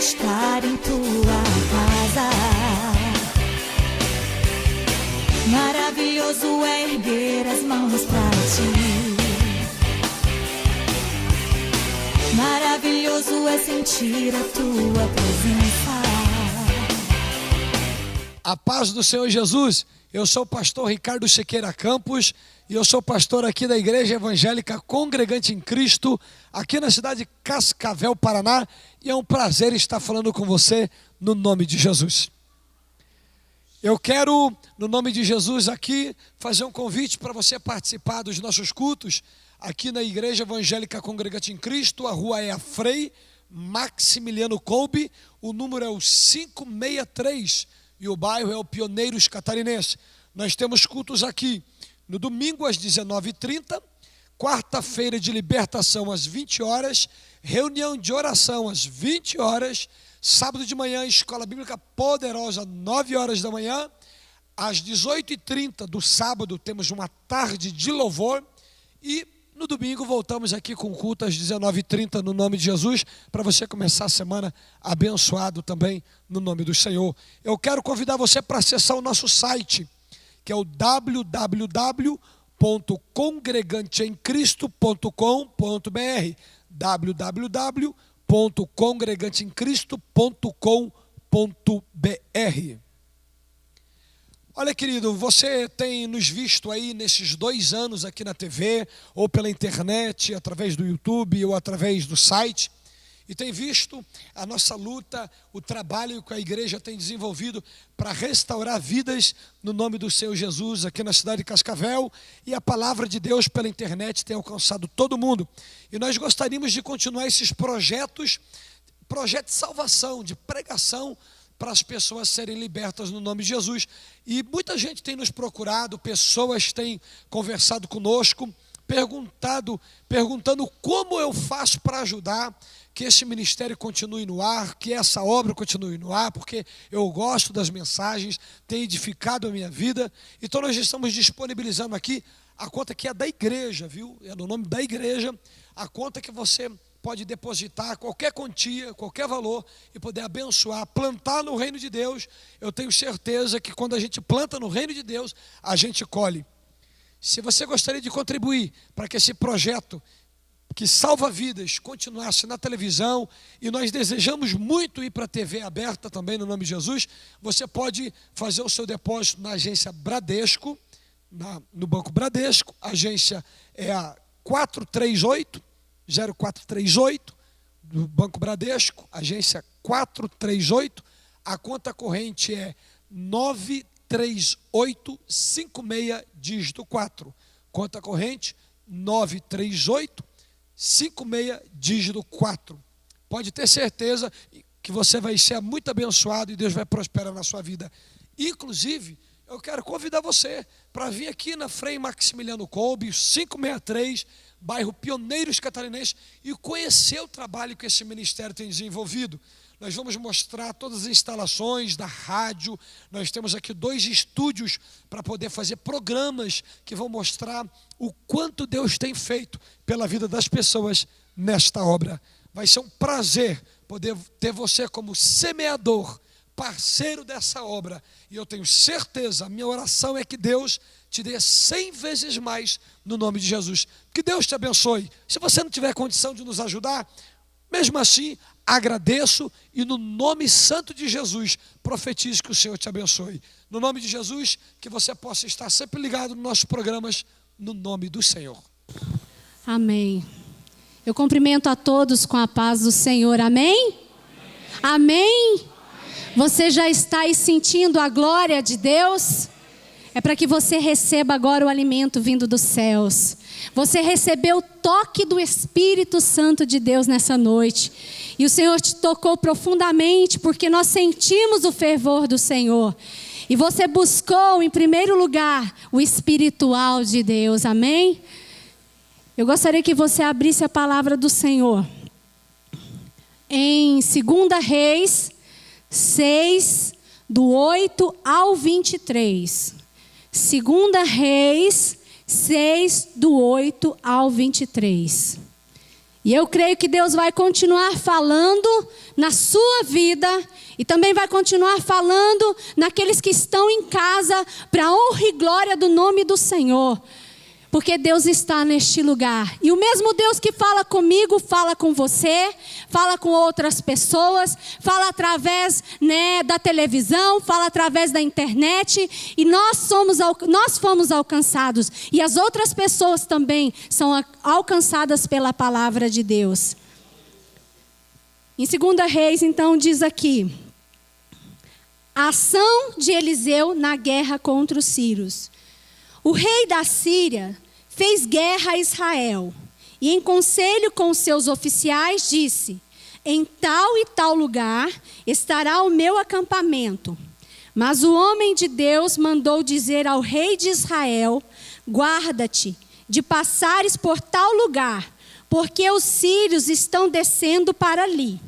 estar em tua casa. Maravilhoso é erguer as mãos pra ti. Maravilhoso é sentir a tua presença. A paz do Senhor Jesus. Eu sou o pastor Ricardo Siqueira Campos e eu sou pastor aqui da Igreja Evangélica Congregante em Cristo, aqui na cidade de Cascavel, Paraná, e é um prazer estar falando com você no nome de Jesus. Eu quero, no nome de Jesus aqui, fazer um convite para você participar dos nossos cultos aqui na Igreja Evangélica Congregante em Cristo. A rua é a Frei Maximiliano Kolbe, o número é o 563 e o bairro é o Pioneiros Catarinense. Nós temos cultos aqui no domingo às 19h30, quarta-feira de libertação às 20 horas, reunião de oração às 20 horas, sábado de manhã, escola bíblica poderosa, 9 horas da manhã, às 18h30 do sábado temos uma tarde de louvor e no domingo voltamos aqui com culto às 19h30 no nome de Jesus, para você começar a semana abençoado também no nome do Senhor. Eu quero convidar você para acessar o nosso site, que é o www.congreganteemcristo.com.br, www.congreganteemcristo.com.br. Olha, querido, você tem nos visto aí nesses 2 anos aqui na TV, ou pela internet, através do YouTube, ou através do site, e tem visto a nossa luta, o trabalho que a igreja tem desenvolvido para restaurar vidas no nome do Senhor Jesus aqui na cidade de Cascavel, e a palavra de Deus pela internet tem alcançado todo mundo. E nós gostaríamos de continuar esses projetos de salvação, de pregação, para as pessoas serem libertas no nome de Jesus. E muita gente tem nos procurado, pessoas têm conversado conosco, perguntando como eu faço para ajudar que esse ministério continue no ar, que essa obra continue no ar, porque eu gosto das mensagens, tem edificado a minha vida. Então nós estamos disponibilizando aqui a conta que é da igreja, viu? É no nome da igreja, a conta que você pode depositar qualquer quantia, qualquer valor e poder abençoar, plantar no reino de Deus. Eu tenho certeza que quando a gente planta no reino de Deus, a gente colhe. Se você gostaria de contribuir para que esse projeto que salva vidas continuasse na televisão, e nós desejamos muito ir para a TV aberta também no nome de Jesus, você pode fazer o seu depósito na agência Bradesco, no Banco Bradesco. A agência é a 0438 do Banco Bradesco, agência 438, a conta corrente é 93856 dígito 4, conta corrente 93856 dígito 4. Pode ter certeza que você vai ser muito abençoado e Deus vai prosperar na sua vida. Inclusive, eu quero convidar você para vir aqui na Frei Maximiliano Kolbe, 563, bairro Pioneiros Catarinense, e conhecer o trabalho que esse ministério tem desenvolvido. Nós vamos mostrar todas as instalações da rádio. Nós temos aqui 2 estúdios para poder fazer programas que vão mostrar o quanto Deus tem feito pela vida das pessoas nesta obra. Vai ser um prazer poder ter você como semeador, parceiro dessa obra, e eu tenho certeza, a minha oração é que Deus te dê 100 vezes mais no nome de Jesus. Que Deus te abençoe. Se você não tiver condição de nos ajudar, mesmo assim, agradeço e no nome santo de Jesus, profetizo que o Senhor te abençoe. No nome de Jesus, que você possa estar sempre ligado nos nossos programas, no nome do Senhor. Amém. Eu cumprimento a todos com a paz do Senhor. Amém? Amém? Você já está aí sentindo a glória de Deus? É para que você receba agora o alimento vindo dos céus. Você recebeu o toque do Espírito Santo de Deus nessa noite. E o Senhor te tocou profundamente, porque nós sentimos o fervor do Senhor. E você buscou, em primeiro lugar, o espiritual de Deus. Amém? Eu gostaria que você abrisse a palavra do Senhor em 2 Reis 6, do 8 ao 23. 2 Reis 6, do 8 ao 23. E eu creio que Deus vai continuar falando na sua vida e também vai continuar falando naqueles que estão em casa para a honra e glória do nome do Senhor. Porque Deus está neste lugar. E o mesmo Deus que fala comigo, fala com você, fala com outras pessoas, fala através, da televisão, fala através da internet. E nós fomos alcançados. E as outras pessoas também são alcançadas pela palavra de Deus. Em 2 Reis, então, diz aqui: a ação de Eliseu na guerra contra os sírios. O rei da Síria fez guerra a Israel e, em conselho com seus oficiais, disse: em tal e tal lugar estará o meu acampamento. Mas o homem de Deus mandou dizer ao rei de Israel: guarda-te de passares por tal lugar, porque os sírios estão descendo para ali.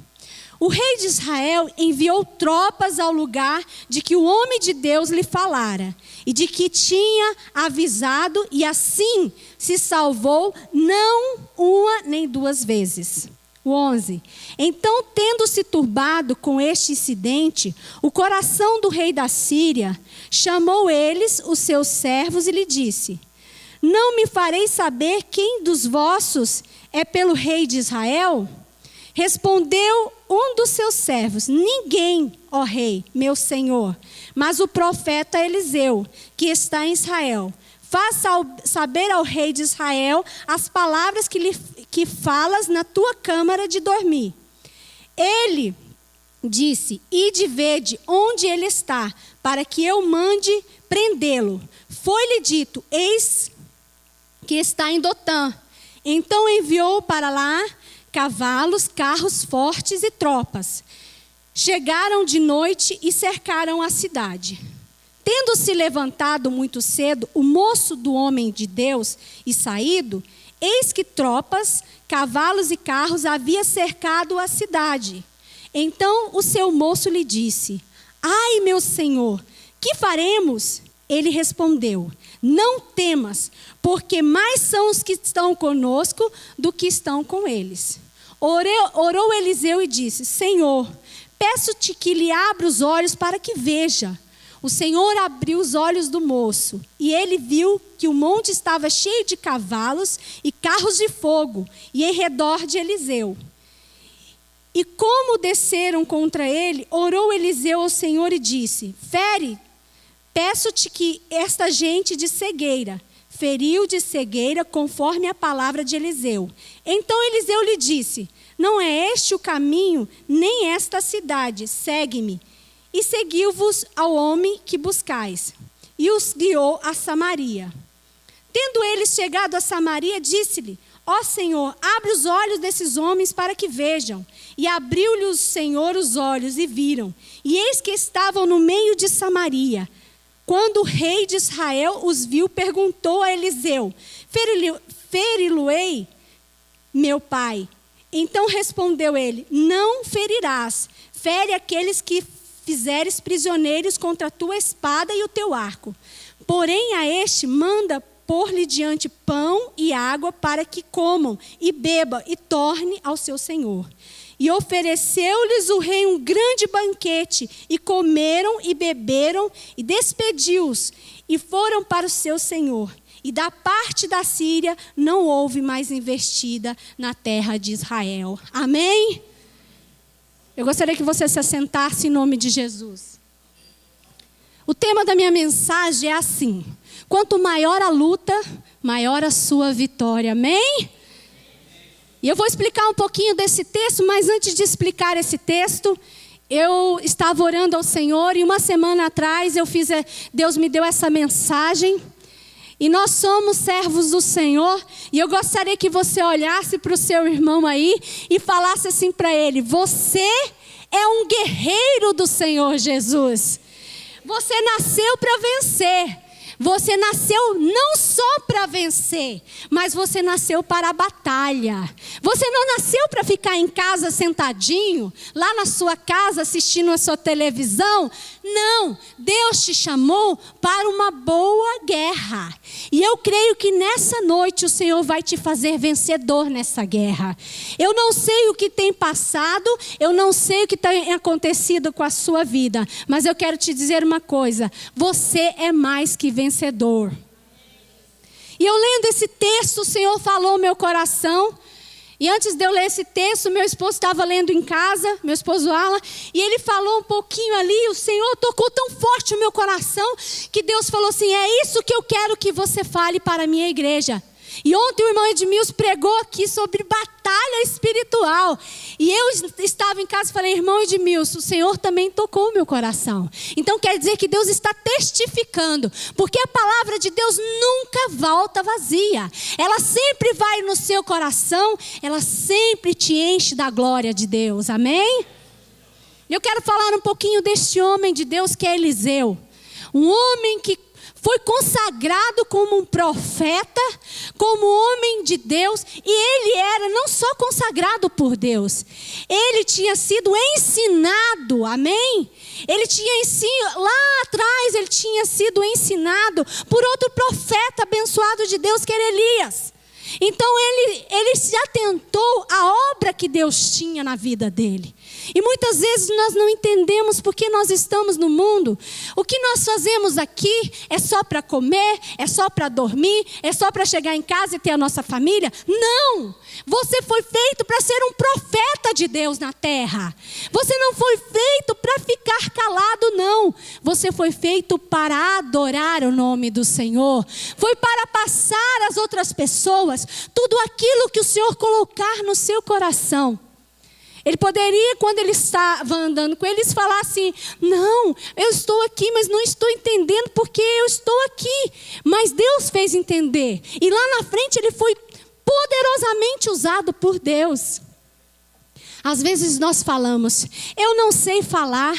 O rei de Israel enviou tropas ao lugar de que o homem de Deus lhe falara e de que tinha avisado, e assim se salvou não uma nem duas vezes. O 11. Então, tendo-se turbado com este incidente, o coração do rei da Síria chamou eles, os seus servos, e lhe disse: não me fareis saber quem dos vossos é pelo rei de Israel? Respondeu um dos seus servos: ninguém, ó rei, meu senhor, mas o profeta Eliseu, que está em Israel. Faça saber ao rei de Israel as palavras que falas na tua câmara de dormir. Ele disse: ide vede onde ele está, para que eu mande prendê-lo. Foi-lhe dito: eis que está em Dotã. Então enviou para lá cavalos, carros fortes e tropas. Chegaram de noite e cercaram a cidade. Tendo-se levantado muito cedo o moço do homem de Deus e saído, eis que tropas, cavalos e carros havia cercado a cidade. Então o seu moço lhe disse: ai, meu senhor, que faremos? Ele respondeu: não temas, porque mais são os que estão conosco do que estão com eles. Orou Eliseu e disse: Senhor, peço-te que lhe abra os olhos para que veja. O Senhor abriu os olhos do moço, e ele viu que o monte estava cheio de cavalos e carros de fogo, e em redor de Eliseu. E como desceram contra ele, orou Eliseu ao Senhor e disse: fere, peço-te que esta gente de cegueira. Feriu de cegueira conforme a palavra de Eliseu. Então Eliseu lhe disse: não é este o caminho, nem esta a cidade, segue-me. E seguiu-vos ao homem que buscais, e os guiou a Samaria. Tendo eles chegado a Samaria, disse-lhe: ó Senhor, abre os olhos desses homens para que vejam. E abriu-lhe o Senhor os olhos, e viram. E eis que estavam no meio de Samaria. Quando o rei de Israel os viu, perguntou a Eliseu: feri-lo-ei, meu pai? Então respondeu ele: não ferirás, fere aqueles que fizeres prisioneiros contra a tua espada e o teu arco. Porém a este manda pôr-lhe diante pão e água para que comam e beba e torne ao seu senhor. E ofereceu-lhes o rei um grande banquete, e comeram e beberam, e despediu-os, e foram para o seu senhor. E da parte da Síria não houve mais investida na terra de Israel. Amém? Eu gostaria que você se assentasse em nome de Jesus. O tema da minha mensagem é assim: quanto maior a luta, maior a sua vitória. Amém? E eu vou explicar um pouquinho desse texto, mas antes de explicar esse texto, eu estava orando ao Senhor e uma semana atrás Deus me deu essa mensagem. E nós somos servos do Senhor, e eu gostaria que você olhasse para o seu irmão aí e falasse assim para ele: você é um guerreiro do Senhor Jesus. Você nasceu para vencer. Você nasceu não só para vencer, mas você nasceu para a batalha. Você não nasceu para ficar em casa sentadinho, lá na sua casa assistindo a sua televisão. Não, Deus te chamou para uma boa guerra. E eu creio que nessa noite o Senhor vai te fazer vencedor nessa guerra. Eu não sei o que tem passado, eu não sei o que tem acontecido com a sua vida, mas eu quero te dizer uma coisa: você é mais que vencedor. E eu lendo esse texto, o Senhor falou ao meu coração. E antes de eu ler esse texto, meu esposo estava lendo em casa, meu esposo Alan, e ele falou um pouquinho ali, o Senhor tocou tão forte o meu coração, que Deus falou assim: é isso que eu quero que você fale para a minha igreja. E ontem o irmão Edmilson pregou aqui sobre batalha espiritual. E eu estava em casa e falei: irmão Edmilson, o Senhor também tocou o meu coração. Então quer dizer que Deus está testificando. Porque a palavra de Deus nunca volta vazia. Ela sempre vai no seu coração. Ela sempre te enche da glória de Deus. Amém? Eu quero falar um pouquinho deste homem de Deus que é Eliseu. Um homem que foi consagrado como um profeta, como homem de Deus. E ele era não só consagrado por Deus, ele tinha sido ensinado, amém? Ele tinha lá atrás ele tinha sido ensinado por outro profeta abençoado de Deus, que era Elias. Então ele se atentou à obra que Deus tinha na vida dele. E muitas vezes nós não entendemos porque nós estamos no mundo. O que nós fazemos aqui é só para comer, é só para dormir, é só para chegar em casa e ter a nossa família? Não! Você foi feito para ser um profeta de Deus na terra. Você não foi feito para ficar calado, não. Você foi feito para adorar o nome do Senhor. Foi para passar às outras pessoas tudo aquilo que o Senhor colocar no seu coração. Ele poderia, quando ele estava andando com eles, falar assim: não, eu estou aqui, mas não estou entendendo porque eu estou aqui. Mas Deus fez entender. E lá na frente ele foi poderosamente usado por Deus. Às vezes nós falamos: eu não sei falar.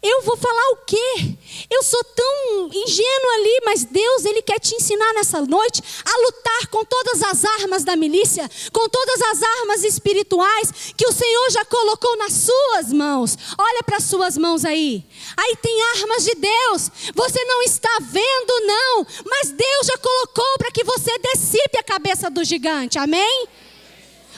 Eu vou falar o quê? Eu sou tão ingênuo ali, mas Deus, Ele quer te ensinar nessa noite a lutar com todas as armas da milícia, com todas as armas espirituais que o Senhor já colocou nas suas mãos. Olha para as suas mãos aí. Aí tem armas de Deus. Você não está vendo, não, mas Deus já colocou para que você dissipe a cabeça do gigante, amém?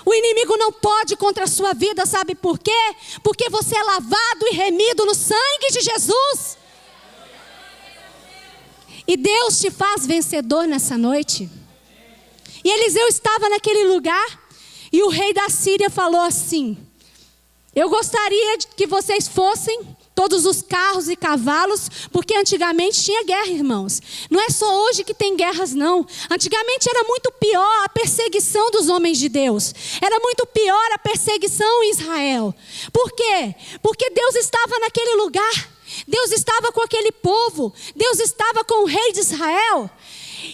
O inimigo não pode contra a sua vida, sabe por quê? Porque você é lavado e remido no sangue de Jesus. E Deus te faz vencedor nessa noite. E Eliseu estava naquele lugar e o rei da Síria falou assim: eu gostaria que vocês fossem todos os carros e cavalos, porque antigamente tinha guerra, irmãos. Não é só hoje que tem guerras, não. Antigamente era muito pior a perseguição dos homens de Deus. Era muito pior a perseguição em Israel. Por quê? Porque Deus estava naquele lugar. Deus estava com aquele povo. Deus estava com o rei de Israel.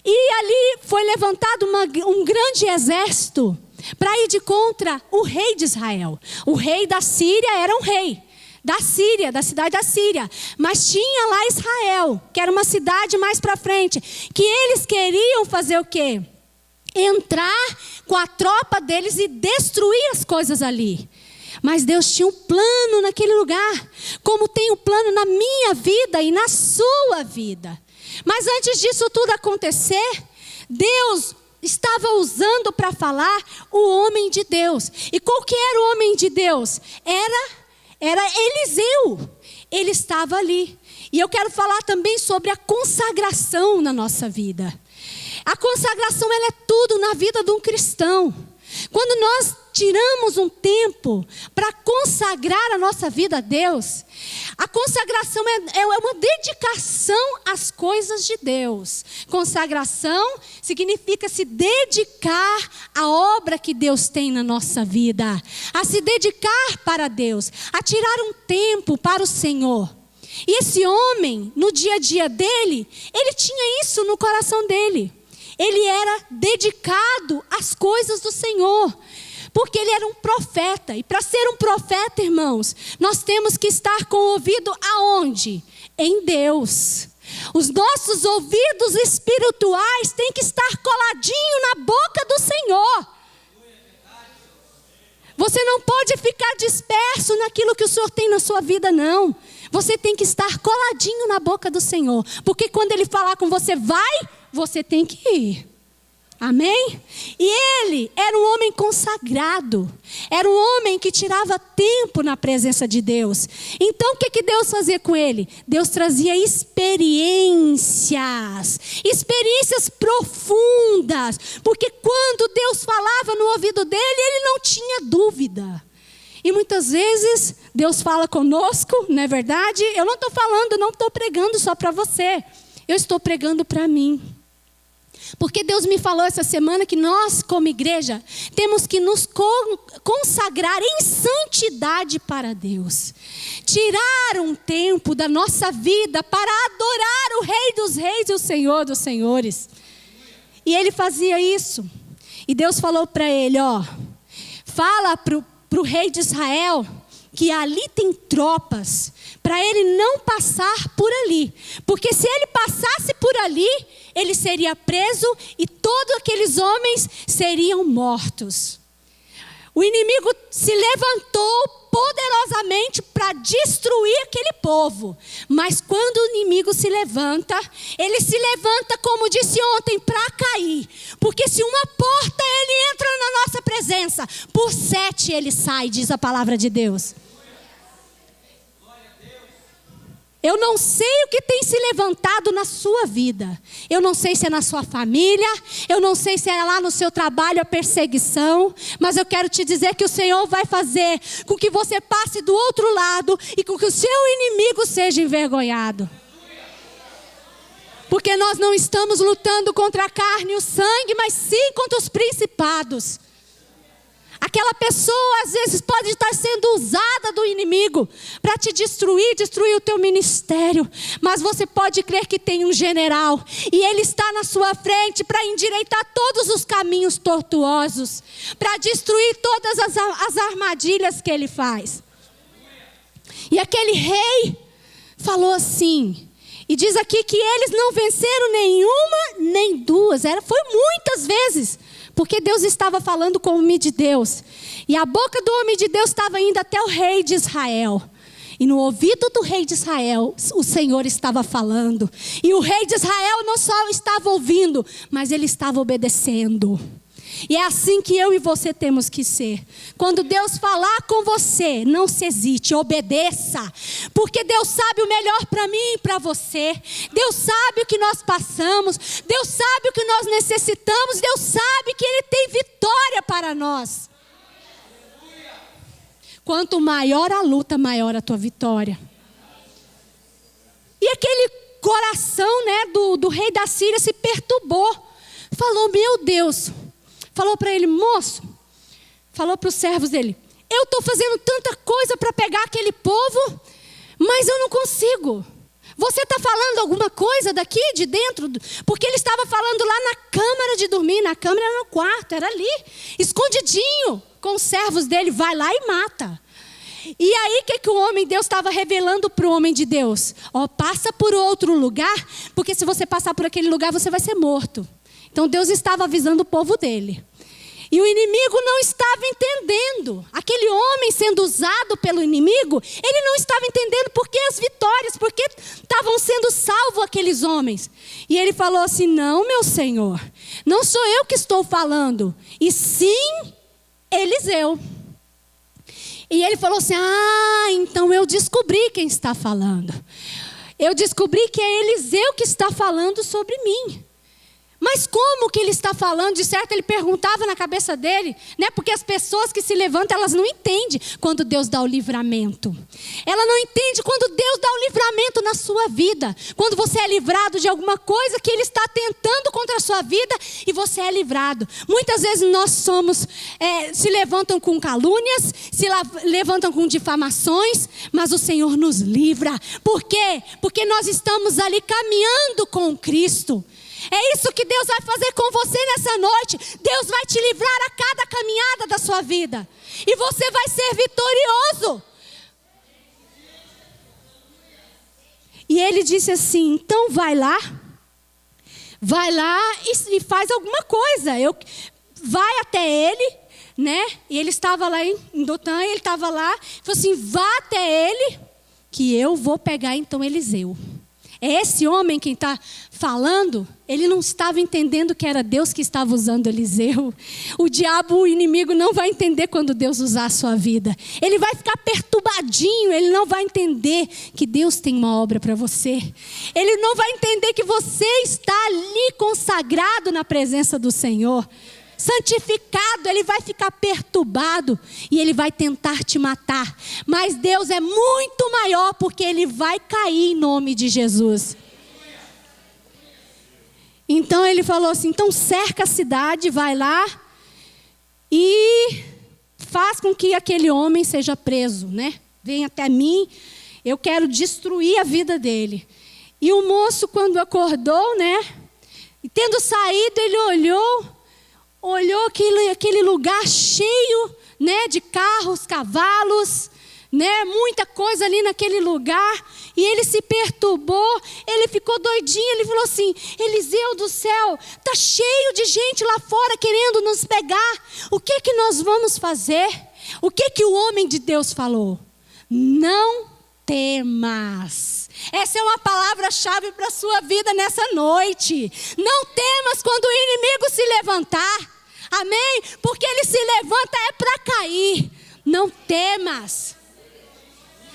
E ali foi levantado um grande exército para ir de contra o rei de Israel. O rei da Síria era um rei da Síria, da cidade da Síria. Mas tinha lá Israel, que era uma cidade mais para frente, que eles queriam fazer o quê? Entrar com a tropa deles e destruir as coisas ali. Mas Deus tinha um plano naquele lugar, como tem um plano na minha vida e na sua vida. Mas antes disso tudo acontecer, Deus estava usando para falar o homem de Deus. E qual que era o homem de Deus? Era Eliseu. Ele estava ali. E eu quero falar também sobre a consagração na nossa vida. A consagração, ela é tudo na vida de um cristão. Quando nós tiramos um tempo para consagrar a nossa vida a Deus, a consagração é uma dedicação às coisas de Deus. Consagração significa se dedicar à obra que Deus tem na nossa vida, a se dedicar para Deus, a tirar um tempo para o Senhor. E esse homem, no dia a dia dele, ele tinha isso no coração dele. Ele era dedicado às coisas do Senhor, porque ele era um profeta. E para ser um profeta, irmãos, nós temos que estar com o ouvido aonde? Em Deus. Os nossos ouvidos espirituais têm que estar coladinho na boca do Senhor. Você não pode ficar disperso naquilo que o Senhor tem na sua vida, não. Você tem que estar coladinho na boca do Senhor. Porque quando Ele falar com você, vai, você tem que ir. Amém? E ele era um homem consagrado. Era um homem que tirava tempo na presença de Deus. Então o que Deus fazia com ele? Deus trazia experiências. Experiências profundas. Porque quando Deus falava no ouvido dele, ele não tinha dúvida. E muitas vezes Deus fala conosco, não é verdade? Eu não estou falando, não estou pregando só para você. Eu estou pregando para mim. Porque Deus me falou essa semana que nós, como igreja, temos que nos consagrar em santidade para Deus. Tirar um tempo da nossa vida para adorar o Rei dos Reis e o Senhor dos Senhores. E ele fazia isso. E Deus falou para ele, fala para o rei de Israel que ali tem tropas, para ele não passar por ali. Porque se ele passasse por ali, ele seria preso e todos aqueles homens seriam mortos. O inimigo se levantou poderosamente para destruir aquele povo. Mas quando o inimigo se levanta, ele se levanta, como disse ontem, para cair. Porque se uma porta ele entra na nossa presença, por 7 ele sai, diz a palavra de Deus. Eu não sei o que tem se levantado na sua vida. Eu não sei se é na sua família. Eu não sei se é lá no seu trabalho a perseguição. Mas eu quero te dizer que o Senhor vai fazer com que você passe do outro lado e com que o seu inimigo seja envergonhado. Porque nós não estamos lutando contra a carne e o sangue, mas sim contra os principados. Aquela pessoa às vezes pode estar sendo usada do inimigo para te destruir o teu ministério. Mas você pode crer que tem um general e ele está na sua frente para endireitar todos os caminhos tortuosos, para destruir todas as armadilhas que ele faz. E aquele rei falou assim, e diz aqui que eles não venceram nenhuma nem duas, foi muitas vezes. Porque Deus estava falando com o homem de Deus. E a boca do homem de Deus estava indo até o rei de Israel. E no ouvido do rei de Israel, o Senhor estava falando. E o rei de Israel não só estava ouvindo, mas ele estava obedecendo. E é assim que eu e você temos que ser. Quando Deus falar com você, não se hesite, obedeça. Porque Deus sabe o melhor para mim e para você. Deus sabe o que nós passamos. Deus sabe o que nós necessitamos. Deus sabe que Ele tem vitória para nós. Quanto maior a luta, maior a tua vitória. E aquele coração, do rei da Síria se perturbou. Falou, meu Deus... Falou para ele, moço, falou para os servos dele, eu estou fazendo tanta coisa para pegar aquele povo, mas eu não consigo. Você está falando alguma coisa daqui de dentro? Porque ele estava falando lá na câmara de dormir, na câmara era no quarto, era ali, escondidinho, com os servos dele, vai lá e mata. E aí o que o homem de Deus estava revelando para o homem de Deus? Passa por outro lugar, porque se você passar por aquele lugar você vai ser morto. Então Deus estava avisando o povo dele. E o inimigo não estava entendendo. Aquele homem sendo usado pelo inimigo, ele não estava entendendo por que as vitórias, porque estavam sendo salvos aqueles homens. E ele falou assim, não, meu Senhor, não sou eu que estou falando, e sim Eliseu. E ele falou assim, então eu descobri quem está falando. Eu descobri que é Eliseu que está falando sobre mim. Mas como que ele está falando? De certo, ele perguntava na cabeça dele, Porque as pessoas que se levantam, elas não entendem quando Deus dá o livramento. Ela não entende quando Deus dá o livramento na sua vida. Quando você é livrado de alguma coisa que Ele está tentando contra a sua vida e você é livrado. Muitas vezes nós se levantam com calúnias, se levantam com difamações, mas o Senhor nos livra. Por quê? Porque nós estamos ali caminhando com Cristo. É isso que Deus vai fazer com você nessa noite. Deus vai te livrar a cada caminhada da sua vida. E você vai ser vitorioso. E ele disse assim: então vai lá e faz alguma coisa. Vai até ele, né? E ele estava lá em Dotã, ele estava lá. Falou assim: vá até ele, que eu vou pegar então Eliseu. É esse homem quem está falando. Ele não estava entendendo que era Deus que estava usando Eliseu. O diabo, o inimigo, não vai entender quando Deus usar a sua vida. Ele vai ficar perturbadinho, ele não vai entender que Deus tem uma obra para você. Ele não vai entender que você está ali consagrado na presença do Senhor. Santificado, ele vai ficar perturbado e ele vai tentar te matar. Mas Deus é muito maior, porque ele vai cair em nome de Jesus. Então ele falou assim: então cerca a cidade, vai lá e faz com que aquele homem seja preso, né? Vem até mim, eu quero destruir a vida dele. E o moço, quando acordou, né? E tendo saído, ele olhou aquele lugar cheio, né, de carros, cavalos, né, muita coisa ali naquele lugar. E ele se perturbou, ele ficou doidinho, ele falou assim: Eliseu do céu, está cheio de gente lá fora querendo nos pegar. O que nós vamos fazer? O que o homem de Deus falou? Não temas. Essa é uma palavra-chave para a sua vida nessa noite. Não temas quando o inimigo se levantar. Amém? Porque ele se levanta é para cair. Não temas.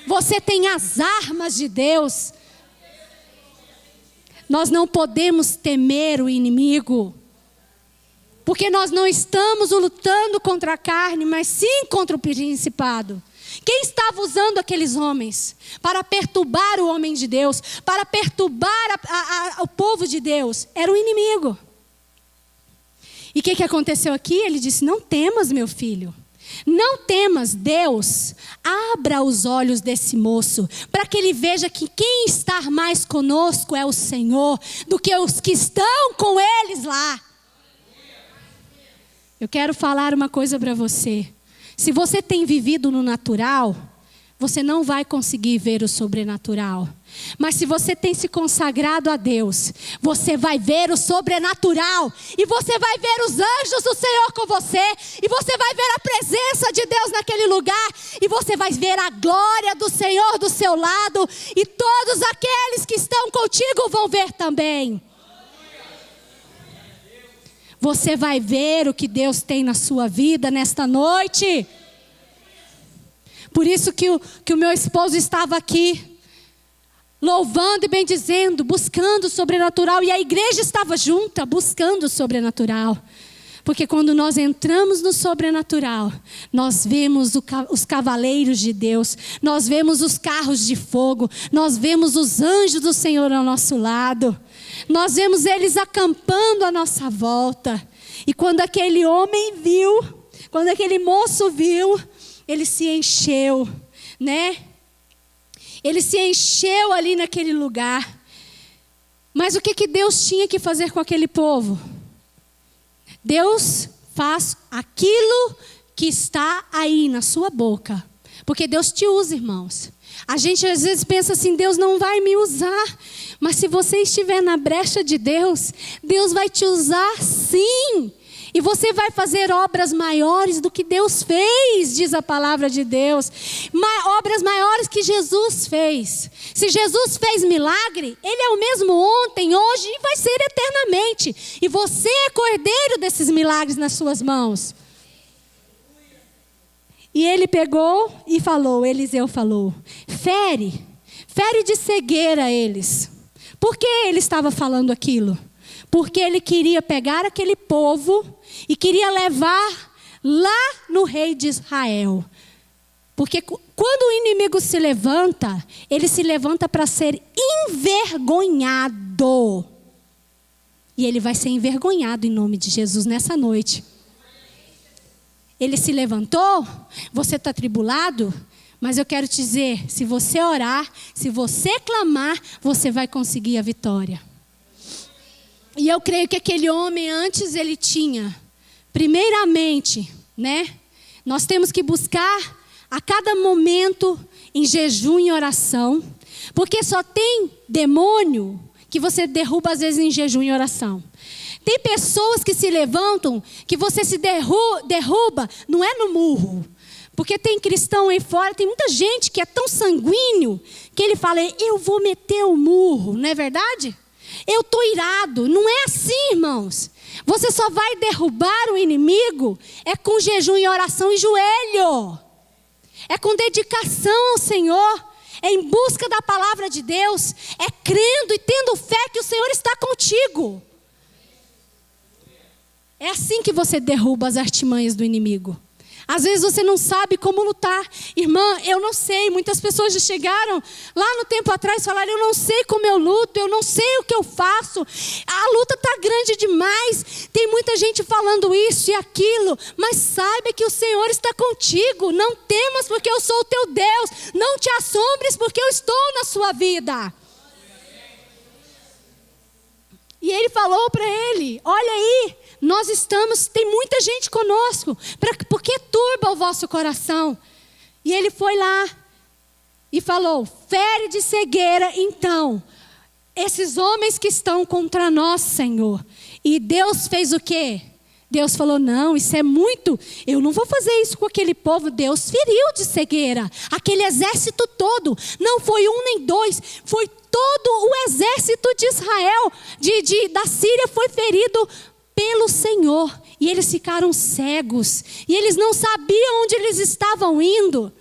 Você tem as armas de Deus. Nós não podemos temer o inimigo. Porque nós não estamos lutando contra a carne, mas sim contra o principado. Quem estava usando aqueles homens para perturbar o homem de Deus, para perturbar o povo de Deus? Era o inimigo. E o que aconteceu aqui? Ele disse: não temas, meu filho. Não temas. Deus, abra os olhos desse moço, para que ele veja que quem está mais conosco é o Senhor, do que os que estão com eles lá. Eu quero falar uma coisa para você. Se você tem vivido no natural, você não vai conseguir ver o sobrenatural. Mas se você tem se consagrado a Deus, você vai ver o sobrenatural. E você vai ver os anjos do Senhor com você. E você vai ver a presença de Deus naquele lugar. E você vai ver a glória do Senhor do seu lado. E todos aqueles que estão contigo vão ver também. Você vai ver o que Deus tem na sua vida nesta noite. Por isso que o meu esposo estava aqui, louvando e bendizendo, buscando o sobrenatural. E a igreja estava junta, buscando o sobrenatural. Porque quando nós entramos no sobrenatural, nós vemos os cavaleiros de Deus, nós vemos os carros de fogo, nós vemos os anjos do Senhor ao nosso lado, nós vemos eles acampando à nossa volta. E quando aquele homem viu, quando aquele moço viu, ele se encheu, né? Ele se encheu ali naquele lugar. Mas o que Deus tinha que fazer com aquele povo? Deus faz aquilo que está aí na sua boca. Porque Deus te usa, irmãos. A gente às vezes pensa assim: Deus não vai me usar. Mas se você estiver na brecha de Deus, Deus vai te usar sim. E você vai fazer obras maiores do que Deus fez, diz a palavra de Deus. Obras maiores que Jesus fez. Se Jesus fez milagre, Ele é o mesmo ontem, hoje e vai ser eternamente. E você é cordeiro desses milagres nas suas mãos. E ele pegou e falou, Eliseu falou: fere de cegueira eles. Por que ele estava falando aquilo? Porque ele queria pegar aquele povo e queria levar lá no rei de Israel. Porque quando o inimigo se levanta, ele se levanta para ser envergonhado. E ele vai ser envergonhado em nome de Jesus nessa noite. Ele se levantou, você está tribulado, mas eu quero te dizer, se você orar, se você clamar, você vai conseguir a vitória. E eu creio que aquele homem antes ele tinha, primeiramente, né? Nós temos que buscar a cada momento em jejum e oração. Porque só tem demônio que você derruba às vezes em jejum e oração. Tem pessoas que se levantam, que você se derruba, não é no murro. Porque tem cristão aí fora, tem muita gente que é tão sanguíneo, que ele fala, eu vou meter o murro, não é verdade? Eu estou irado. Não é assim, irmãos. Você só vai derrubar o inimigo é com jejum e oração e joelho. É com dedicação ao Senhor. É em busca da palavra de Deus. É crendo e tendo fé que o Senhor está contigo. É assim que você derruba as artimanhas do inimigo. Às vezes você não sabe como lutar. Irmã, eu não sei. Muitas pessoas já chegaram lá no tempo atrás e falaram, eu não sei como eu luto, eu não sei o que eu faço. A luta está grande demais. Tem muita gente falando isso e aquilo. Mas saiba que o Senhor está contigo. Não temas porque eu sou o teu Deus. Não te assombres porque eu estou na sua vida. E ele falou para ele, olha aí, nós estamos, tem muita gente conosco, porque turba o vosso coração. E ele foi lá e falou, fere de cegueira então, esses homens que estão contra nós, Senhor. E Deus fez o quê? Deus falou, não, isso é muito, eu não vou fazer isso com aquele povo. Deus feriu de cegueira, aquele exército todo, não foi um nem dois, foi todo o exército de Israel, da Síria foi ferido pelo Senhor. E eles ficaram cegos, e eles não sabiam onde eles estavam indo.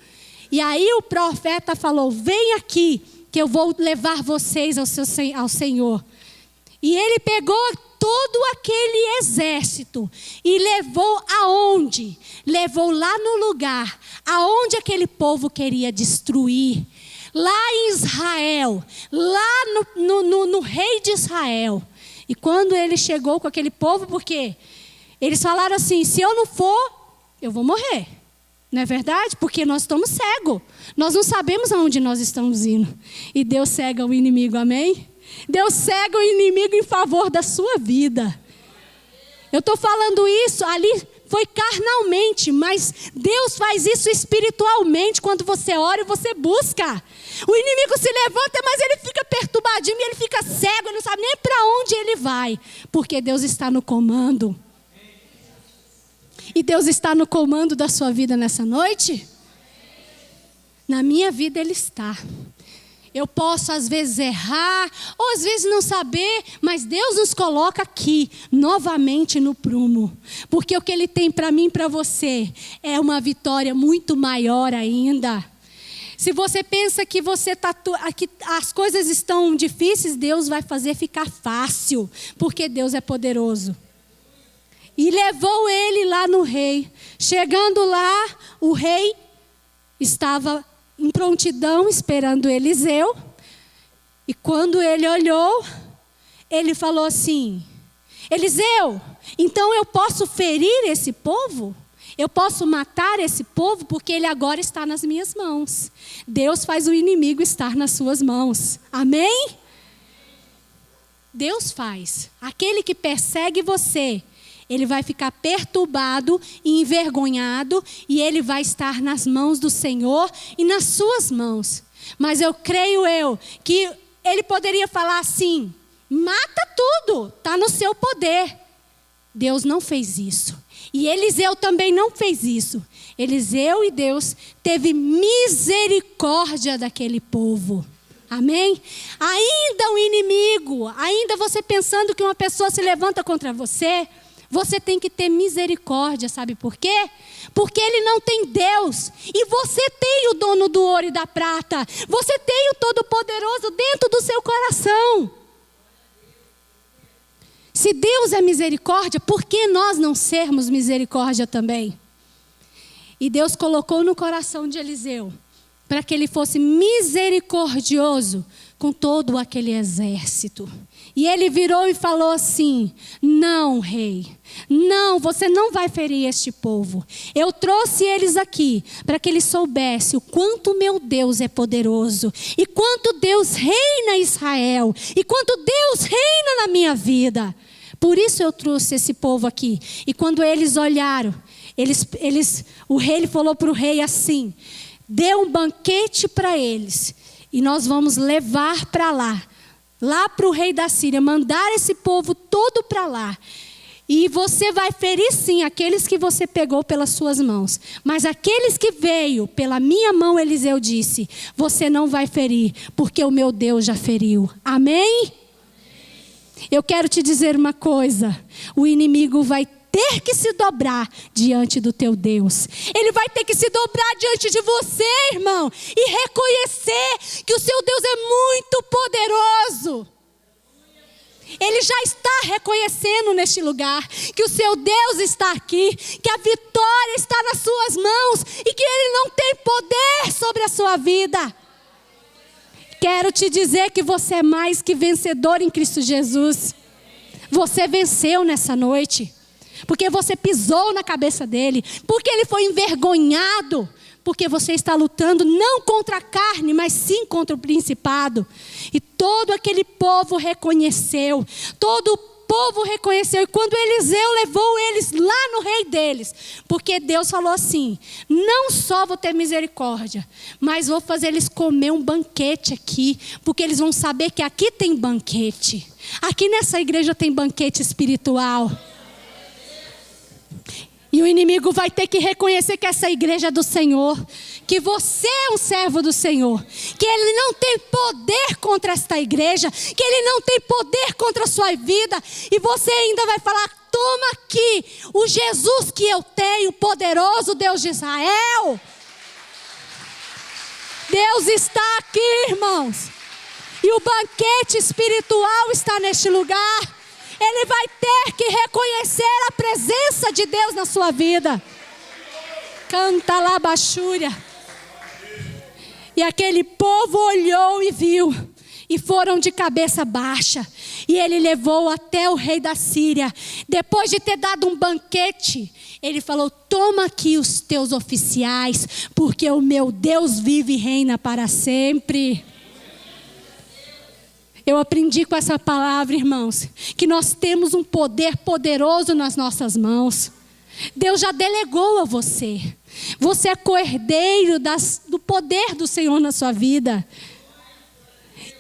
E aí o profeta falou, vem aqui, que eu vou levar vocês ao Senhor. E ele pegou todo aquele exército e levou aonde? Levou lá no lugar aonde aquele povo queria destruir. Lá em Israel, lá no rei de Israel. E quando ele chegou com aquele povo, porque eles falaram assim, se eu não for, eu vou morrer. Não é verdade? Porque nós estamos cegos. Nós não sabemos aonde nós estamos indo. E Deus cega o inimigo, amém? Deus cega o inimigo em favor da sua vida. Eu estou falando isso ali, foi carnalmente, mas Deus faz isso espiritualmente, quando você ora e você busca. O inimigo se levanta, mas ele fica perturbadinho, e ele fica cego, ele não sabe nem para onde ele vai, porque Deus está no comando. E Deus está no comando da sua vida nessa noite? Na minha vida Ele está. Eu posso às vezes errar, ou às vezes não saber, mas Deus nos coloca aqui, novamente no prumo. Porque o que Ele tem para mim e para você é uma vitória muito maior ainda. Se você pensa que que as coisas estão difíceis, Deus vai fazer ficar fácil, porque Deus é poderoso. E levou ele lá no rei. Chegando lá, o rei estava em prontidão esperando Eliseu. E quando ele olhou, ele falou assim, Eliseu, então eu posso ferir esse povo? Eu posso matar esse povo porque ele agora está nas minhas mãos. Deus faz o inimigo estar nas suas mãos. Amém? Deus faz. Aquele que persegue você, ele vai ficar perturbado e envergonhado, e ele vai estar nas mãos do Senhor e nas suas mãos. Mas eu creio que ele poderia falar assim, mata tudo, está no seu poder. Deus não fez isso. E Eliseu também não fez isso. Eliseu e Deus teve misericórdia daquele povo. Amém? Ainda o inimigo, ainda você pensando que uma pessoa se levanta contra você, você tem que ter misericórdia, sabe por quê? Porque ele não tem Deus. E você tem o dono do ouro e da prata. Você tem o Todo-Poderoso dentro do seu coração. Se Deus é misericórdia, por que nós não sermos misericórdia também? E Deus colocou no coração de Eliseu, para que ele fosse misericordioso com todo aquele exército. E ele virou e falou assim, não, rei, não, você não vai ferir este povo. Eu trouxe eles aqui para que eles soubessem o quanto meu Deus é poderoso, e quanto Deus reina em Israel, e quanto Deus reina na minha vida. Por isso eu trouxe esse povo aqui. E quando eles olharam, o rei falou para o rei assim, dê um banquete para eles. E nós vamos levar para lá para o rei da Síria, mandar esse povo todo para lá. E você vai ferir sim aqueles que você pegou pelas suas mãos. Mas aqueles que veio pela minha mão, Eliseu disse, você não vai ferir, porque o meu Deus já feriu. Amém? Eu quero te dizer uma coisa, o inimigo vai ter que se dobrar diante do teu Deus. Ele vai ter que se dobrar diante de você, irmão, e reconhecer que o seu Deus é muito poderoso. Ele já está reconhecendo neste lugar que o seu Deus está aqui, que a vitória está nas suas mãos e que Ele não tem poder sobre a sua vida. Quero te dizer que você é mais que vencedor em Cristo Jesus. Você venceu nessa noite, porque você pisou na cabeça dele, porque ele foi envergonhado, porque você está lutando não contra a carne, mas sim contra o principado. E todo aquele povo reconheceu, e quando Eliseu levou eles lá no rei deles, porque Deus falou assim, não só vou ter misericórdia, mas vou fazer eles comer um banquete aqui, porque eles vão saber que aqui tem banquete, aqui nessa igreja tem banquete espiritual. E o inimigo vai ter que reconhecer que essa igreja é do Senhor, que você é um servo do Senhor, que Ele não tem poder contra esta igreja, que Ele não tem poder contra a sua vida, e você ainda vai falar, toma aqui o Jesus que eu tenho, poderoso Deus de Israel. Deus está aqui, irmãos, e o banquete espiritual está neste lugar. Ele vai ter que reconhecer a presença de Deus na sua vida. Canta lá, Baxúria. E aquele povo olhou e viu, e foram de cabeça baixa. E ele levou até o rei da Síria. Depois de ter dado um banquete, ele falou, toma aqui os teus oficiais, porque o meu Deus vive e reina para sempre. Eu aprendi com essa palavra, irmãos, que nós temos um poder poderoso nas nossas mãos. Deus já delegou a você. Você é coerdeiro do poder do Senhor na sua vida.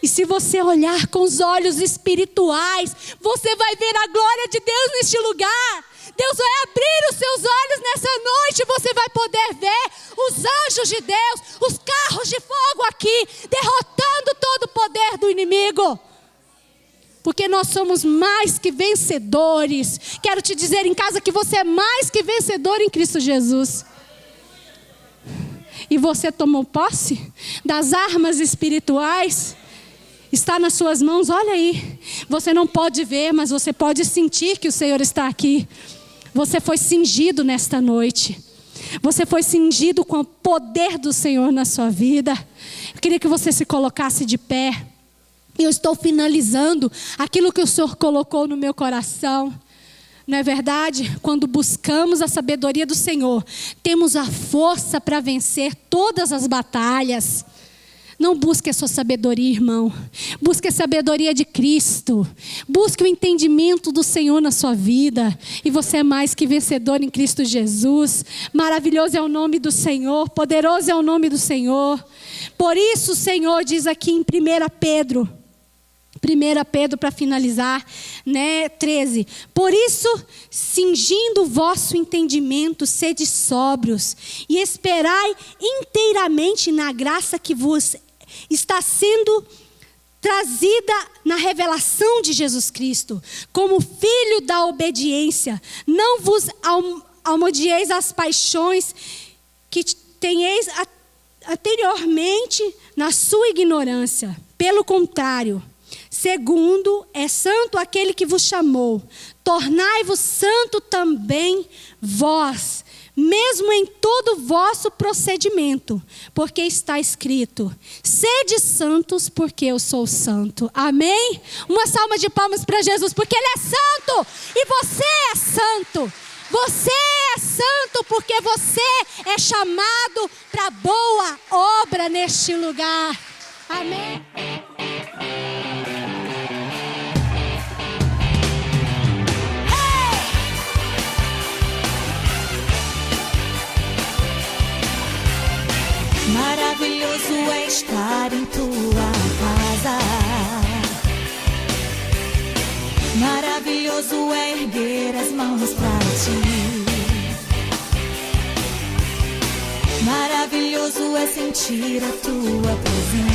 E se você olhar com os olhos espirituais, você vai ver a glória de Deus neste lugar. Deus vai abrir os seus olhos nessa noite, você vai poder ver os anjos de Deus, os carros de fogo aqui, derrotando todo o poder do inimigo. Porque nós somos mais que vencedores. Quero te dizer em casa que você é mais que vencedor em Cristo Jesus. E você tomou posse das armas espirituais. Está nas suas mãos, olha aí. Você não pode ver, mas você pode sentir que o Senhor está aqui. Você foi cingido nesta noite. Você foi cingido com o poder do Senhor na sua vida. Eu queria que você se colocasse de pé. Eu estou finalizando aquilo que o Senhor colocou no meu coração. Não é verdade? Quando buscamos a sabedoria do Senhor, temos a força para vencer todas as batalhas. Não busque a sua sabedoria, irmão. Busque a sabedoria de Cristo. Busque o entendimento do Senhor na sua vida. E você é mais que vencedor em Cristo Jesus. Maravilhoso é o nome do Senhor. Poderoso é o nome do Senhor. Por isso o Senhor diz aqui em 1 Pedro para finalizar, 13. Por isso, cingindo o vosso entendimento, sede sóbrios e esperai inteiramente na graça que vos está sendo trazida na revelação de Jesus Cristo, como filho da obediência. Não vos almodeis as paixões que tenheis anteriormente na sua ignorância. Pelo contrário, segundo é santo aquele que vos chamou, tornai-vos santo também vós, mesmo em todo o vosso procedimento, porque está escrito, sede santos porque eu sou santo. Amém? Uma salva de palmas para Jesus, porque Ele é santo e você é santo. Você é santo porque você é chamado para boa obra neste lugar. Amém? Maravilhoso é estar em tua Maravilhoso é erguer as mãos pra ti. Maravilhoso é sentir a tua presença.